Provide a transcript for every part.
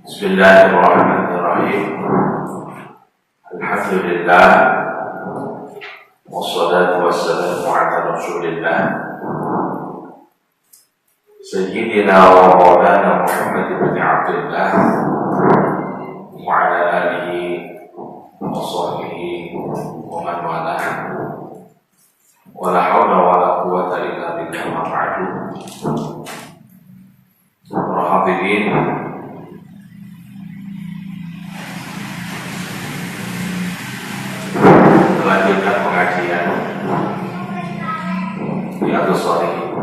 Bismillahirrahmanirrahim. Alhamdulillah. Wassalatu wassalamu ala Rasulillah Sayyidina wa maulana Muhammad ibn Abdullah wa ala alihi wa sahbihi wa man walah. Wa la hawla wa la quwwata illa billah ma ba'du. Hadirin, melanjutkan pengajian Riyadhus Shalihin.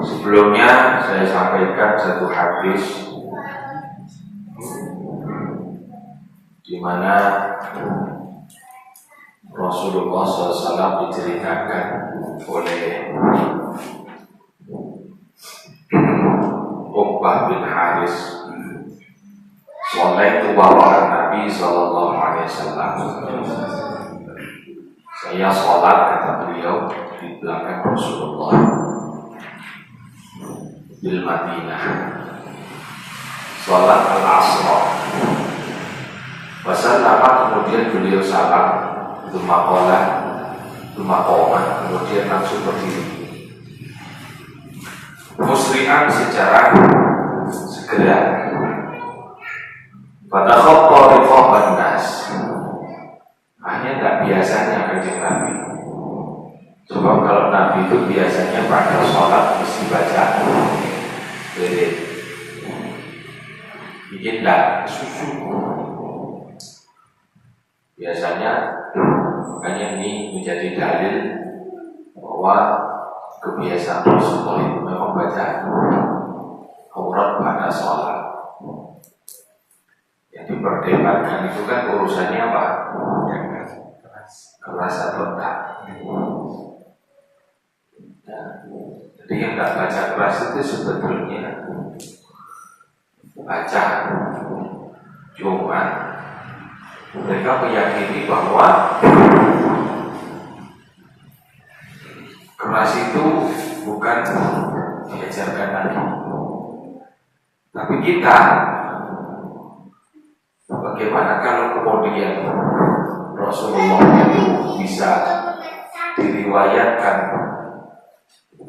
Sebelumnya saya sampaikan satu hadis di mana Rasulullah SAW diceritakan oleh Uqbah bin Haris, "Sholaitu wara'a Nabi sallallahu alaihi wasallam." Saya sholat, kata beliau, di belakang Rasulullah di Madinah. Sholat al-asra. Wasallama, kemudian beliau salam, Dumakola, kemudian langsung berdiri. Musri'an, secara segera. Pada khotbah riqaban nas. Hanya tak biasanya kanjeng Nabi. Sebab kalau Nabi itu biasanya pada sholat mesti baca wirid. Bikin tak susu. Biasanya, makanya ini menjadi dalil bahwa kebiasaan Rasulullah itu memang baca aurat pada sholat. Yang diperdebatkan itu kan urusannya apa? Yang keras atau enggak. Ya. Jadi yang enggak baca keras itu sebetulnya baca, cuma mereka meyakini bahwa keras itu bukan diajarkan Nabi. Tapi kita, bagaimana kalau kemudian Rasulullah itu bisa diriwayatkan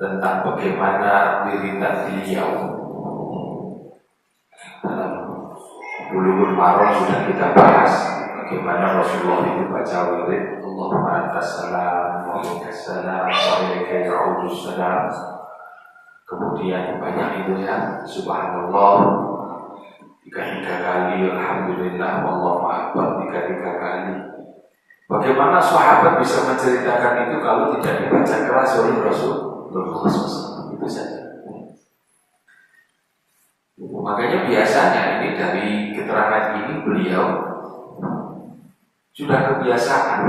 tentang bagaimana wiridan beliau. Dalam Bulughul Maram sudah kita bahas bagaimana Rasulullah itu baca wirid, Allahumma antas salam wa minkas salam wa ilaika ya'udus salam. Kemudian banyak itu ya, subhanallah 3 kali, alhamdulillah, wallahu akbar 3 kali. Bagaimana sahabat bisa menceritakan itu kalau tidak dibaca keras oleh Rasulullah SAW? Itu saja. Makanya biasanya ini dari keterangan ini beliau sudah kebiasaan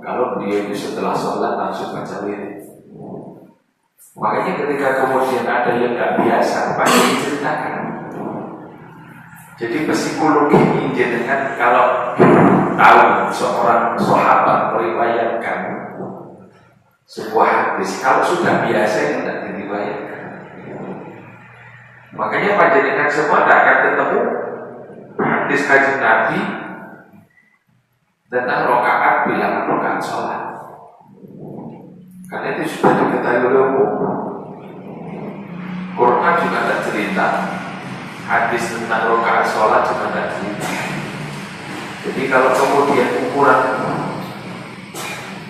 kalau beliau itu setelah sholat langsung baca wirid. Makanya ketika kemudian ada yang tidak biasa, pasti diceritakan. Jadi psikologi ini dengan kalau tahu seorang sahabat meriwayatkan sebuah hadis, kalau sudah biasa itu tidak diriwayatkan. Makanya panjenengan semua tidak akan ketemu hadis kanjeng Nabi tentang rakaat bilangan rakaat sholat. Karena itu sudah diketahui oleh umum. Quran juga ada cerita, hadis tentang rakaat sholat juga ada cerita. Jadi kalau kemudian ukuran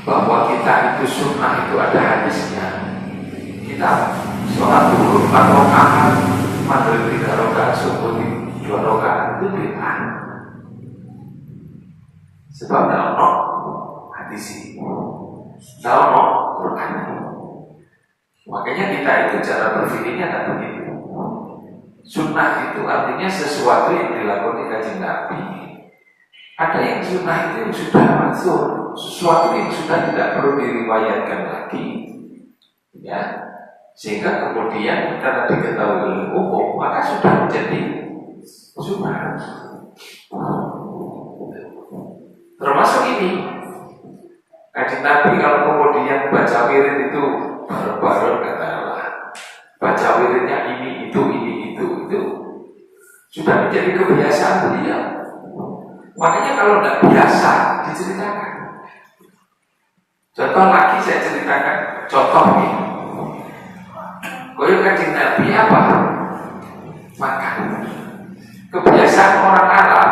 bahwa kita itu sunnah itu ada hadisnya, kita sholat dulu 4 rakaat, maghrib 3 rakaat, subuh 2 rakaat, itu bid'ah. Sebab dalam hadis ini, dalam Quran. Makanya kita itu cara berpikirnya tak begitu. Sunnah itu artinya sesuatu yang dilakukan kanjeng Nabi. Ada yang sunnah itu yang sudah masuk, sesuatu yang sudah tidak perlu diriwayatkan lagi, ya. Sehingga kemudian karena diketahui oleh umum, maka sudah menjadi sunnah. Termasuk ini, kanjeng Nabi kalau kemudian baca wirid itu baru-baru katakanlah baca wiridnya ini itu ini Sudah menjadi kebiasaan beliau. Makanya kalau tidak biasa diceritakan. Contoh lagi saya ceritakan. Contoh nih. Koyo Kanjeng Nabi apa? Makan. Kebiasaan orang Arab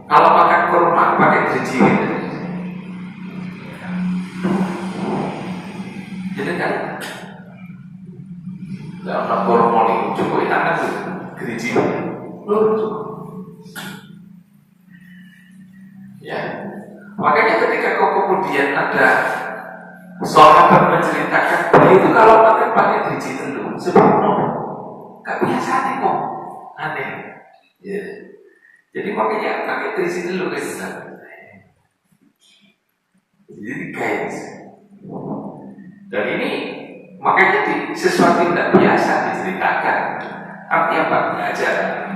kalau makan kurma pakai driji. Jadi kan tidak ada kurma nih, cukup tangan tuh driji. Ya, makanya ketika kau kemudian ada sahabat menceritakan beliau itu kalau makan pakai driji telur, sebelum gak biasa nih kok, aneh. Ya. Jadi makanya pakai driji telur kan. Jadi guys, dan ini makanya sesuatu yang tidak biasa diceritakan. Artinya apa?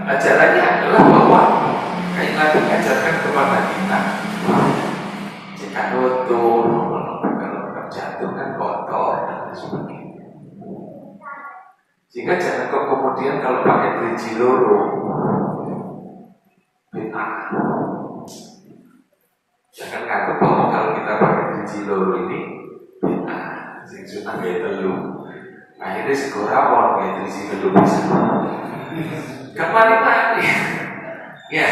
Ajarannya adalah bahwa kayak Nabi mengajarkan kepada kita, jika nutur, kalau terjatuh kan kotor dan sebagainya. Sehingga jangan kau kemudian kalau pakai driji loro bid'ah. Jangan ngaku bahwa kalau kita pakai driji loro ini bid'ah. Sing sunah gaya telu. Akhirnya sekorawon gaya driji telu bisa. Kemana-mana ya.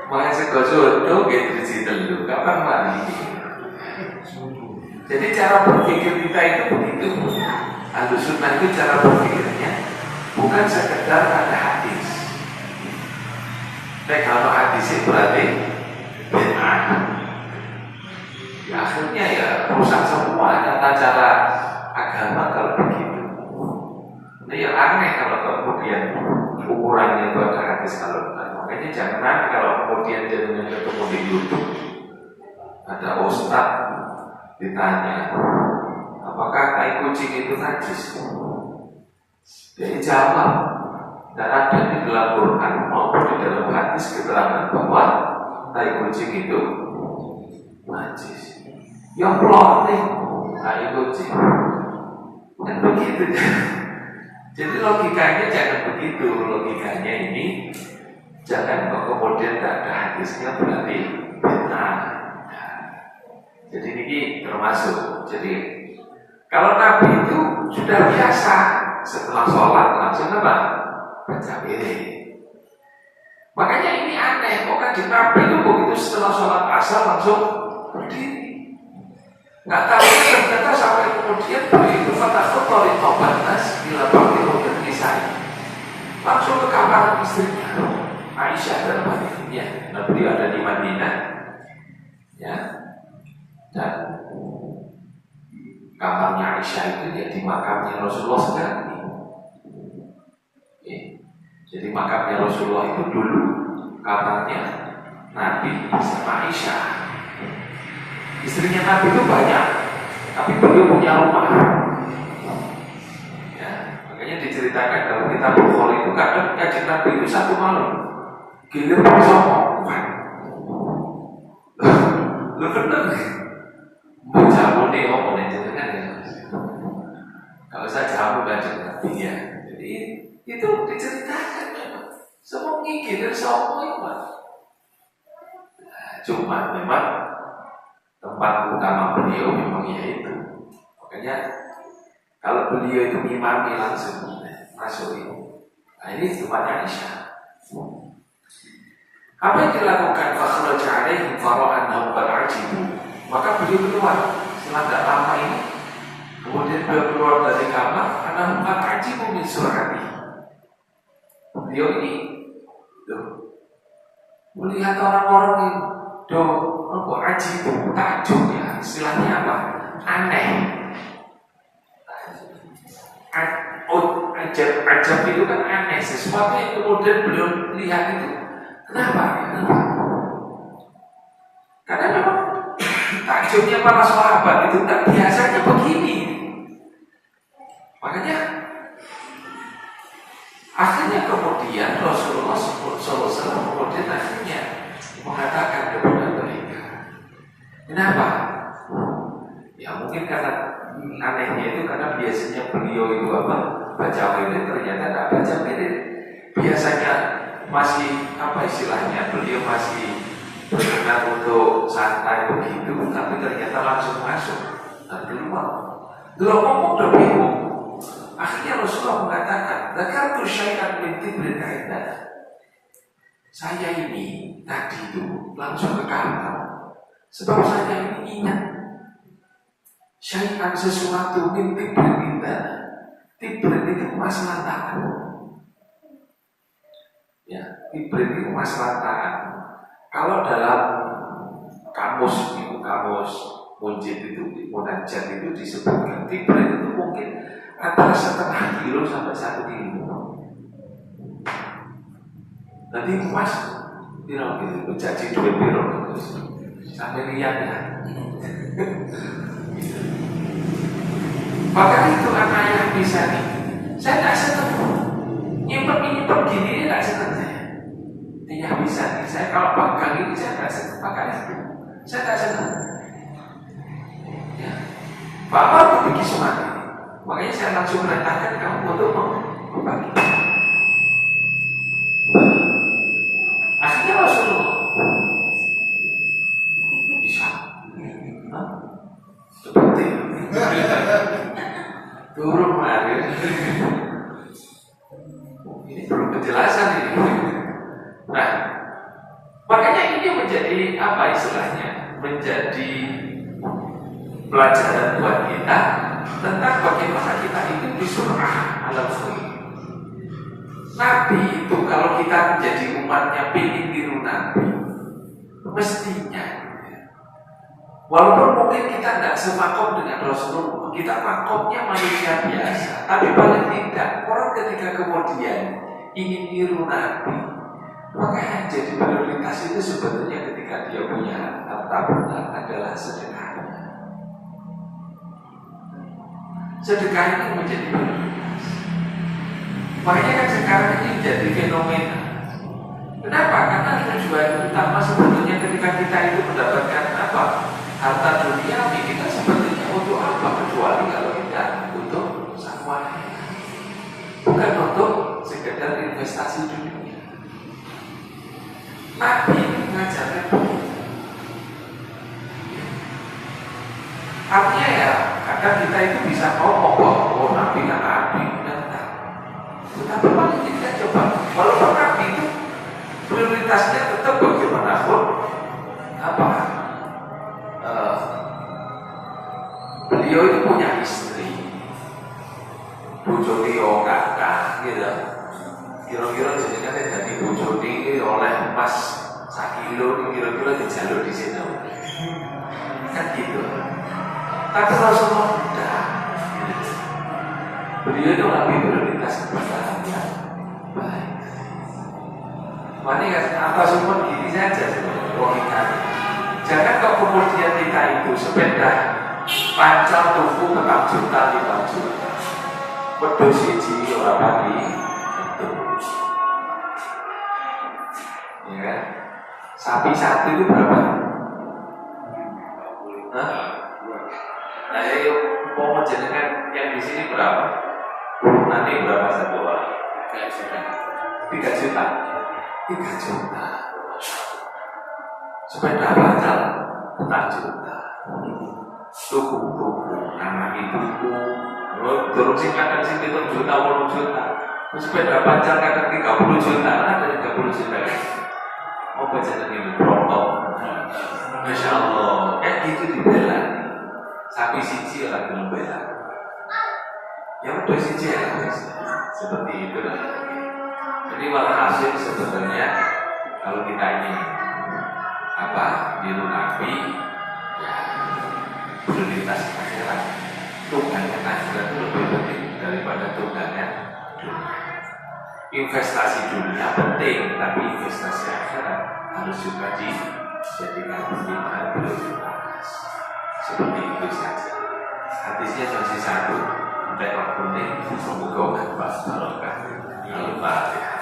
Makanya sekojodoh gaya driji telu. Kapan mari? Jadi cara berpikir kita itu begitu. Ahlus sunnah itu cara berpikirnya bukan sekedar ada hadis. Tapi kalau hadis itu berarti bid'ah. Ya akhirnya ya rusak semua tata cara agama kalau begitu. Ini yang aneh kalau kemudian ukurannya itu ada hadis kalau bukan. Makanya jangan kalau kemudian jadinya ketemu di YouTube ada ustaz ditanya, apakah tai kucing itu najis? Dia jawab, dan ada di dalam Quran maupun di dalam hadis keterangan bahwa tai kucing itu najis. Yang plotting tai kucing, dan begitu. Jadi logikanya jangan begitu. Logikanya ini jangan kemudian tidak ada hadisnya berarti benar. Jadi ini termasuk. Jadi kalau Nabi itu sudah biasa setelah sholat langsung apa? Baca wirid. Makanya ini aneh. Kok kan di Nabi itu begitu setelah sholat asar langsung berdiri. Nggak tahu ternyata sampai kemudian begitu fatakut oleh tobat nas bila bakti kemudian kisah langsung ke kamar istrinya Aisyah dalam hadis ini. Ya, Nabi ada di Madinah. Ya. Dan kamarnya Aisyah itu jadi makamnya Rasulullah sekali. Jadi makamnya Rasulullah itu dulu kamarnya Nabi sama Aisyah. Istrinya Nabi itu banyak, tapi beliau punya rumah. Ya, makanya diceritakan dalam kitab Bukhari itu kadang kajian Nabi itu satu malam gilir bersama. Lu bener? Jamu nih ngomong aja kan ya. Kalau saya jamu kajian Nabi ya. Jadi itu diceritakan memang. Semua ngigir semua itu. Cuma memang tempat utama beliau memang yaitu. Makanya kalau beliau itu imami langsung masuk ini. Nah ini tempatnya Aisyah. Apa yang dilakukan fakhraja alaihim fara'annahum qad ajibu. Maka beliau keluar setelah tidak lama ini. Kemudian beliau keluar dari kamar annahum qad ajibu min sur'ati. Beliau ini melihat orang-orang yang ajibu, takjub ya, istilahnya apa? Aneh. Ajab itu kan aneh, sesuatu yang kemudian belum lihat itu. Kenapa? Karena memang takjubnya para sahabat itu tak biasanya begini. Makanya akhirnya kemudian Rasulullah SAW kemudian akhirnya mengatakan kepada mereka, kenapa? Ya mungkin karena anehnya itu karena biasanya beliau itu apa? Baca wirid ternyata tak baca wirid. Biasanya masih apa istilahnya, beliau masih berkenan untuk santai begitu, tapi ternyata langsung masuk dan keluar. Dulu ngomong udah bingung. Akhirnya Rasulullah mengatakan, "Dzakartu syai'an min tibrin 'inda." Saya ini tadi itu langsung ke kamar, sebab saya ini ingat syai'an sesuatu min tibrin 'inda. Tibrin itu emas lantaan. Ya, tibrin itu emas lantaan. Kalau dalam kamus itu, kamus Munjid itu, Munajat itu disebutkan tibrin itu mungkin antara 1/2 kilo sampai 1 kilo. Nanti emas kilo menjadi 2 kilo sampai lihatnya. Maka itu anak yang bisa nih. Saya tak senang nyimpen gini, tak senang saya. Tidak bisa nih. Saya kalau pegang ini saya tak senang pakai itu. Saya tak senang. Ya. Bapak begitu semangat. Makanya saya langsung merintahkan kamu untuk membagi. Akhirnya Rasulullah bisa seperti turun marir. Ini perlu penjelasan ini. Nah, makanya ini menjadi apa istilahnya? Menjadi pelajaran buat kita tentang bagaimana kita itu disurah alam khair. Nabi itu kalau kita menjadi umatnya pilih tiru Nabi, mestinya walaupun mungkin kita tidak semakom dengan Rasulullah, kita makomnya manusia biasa, tapi paling tidak orang ketika kemudian ingin tiru Nabi, maka yang jadi prioritas itu sebetulnya ketika dia punya harta benda adalah sedekah. Sedekah itu menjadi prioritas. Makanya kan sekarang ini jadi fenomena. Kenapa? Karena tujuan utama sebetulnya ketika kita itu mendapatkan apa? Harta dunia, kita sebetulnya untuk apa? Kecuali kalau kita untuk sang wanita. Bukan untuk sekedar investasi dunia. Nabi mengajarkan begitu. Artinya ya, kadang kita itu bisa ngomong bahwa oh Nabi kan Nabi, tetapi paling tidak coba. Walaupun Nabi itu prioritasnya tetap bagaimanapun apa? Beliau itu punya istri, bojone yo kakak, gitu. Kira-kira jenengan jadi bojone oleh emas 1 kilo, kira-kira dijalur di sini, kan gitu. Tapi Rasulullah tidak. Beliau itu lebih prioritas kepada yang baik. Makanya apa semua gini saja logikanya. Jangan kok kemudian kita itu sepeda pancal tuku ke 4 juta, 5 juta. Wedhus siji ora pati itu. Ya kan? Sapi satu itu berapa? Hah? Nah, yuk mau jenengan yang di sini berapa? Nanti berapa satu orang? 3 juta. 3 juta. Sepeda pancal 4 juta. Tuku anak ibuku. Turun sih kadang sih 7 juta, 10 juta. Sepeda pancal kadang 30 juta, ada 30 juta. Mau baca ini protok. Masya Allah, gitu dibela. Sapi siji orang belum bela. Yang udah siji ya, seperti itu lah. Jadi walhasil sebenarnya kalau kita ingin apa niru Nabi, ya prioritas akhirat. Tunggangan akhirat itu lebih penting daripada tunggangan dunia. Investasi dunia penting, tapi investasi akhirat harus juga dijadikan pertimbangan prioritas. Seperti itu saja. Hadisnya masih satu. Untuk waktu ini, semoga berkah. Al-Fatihah.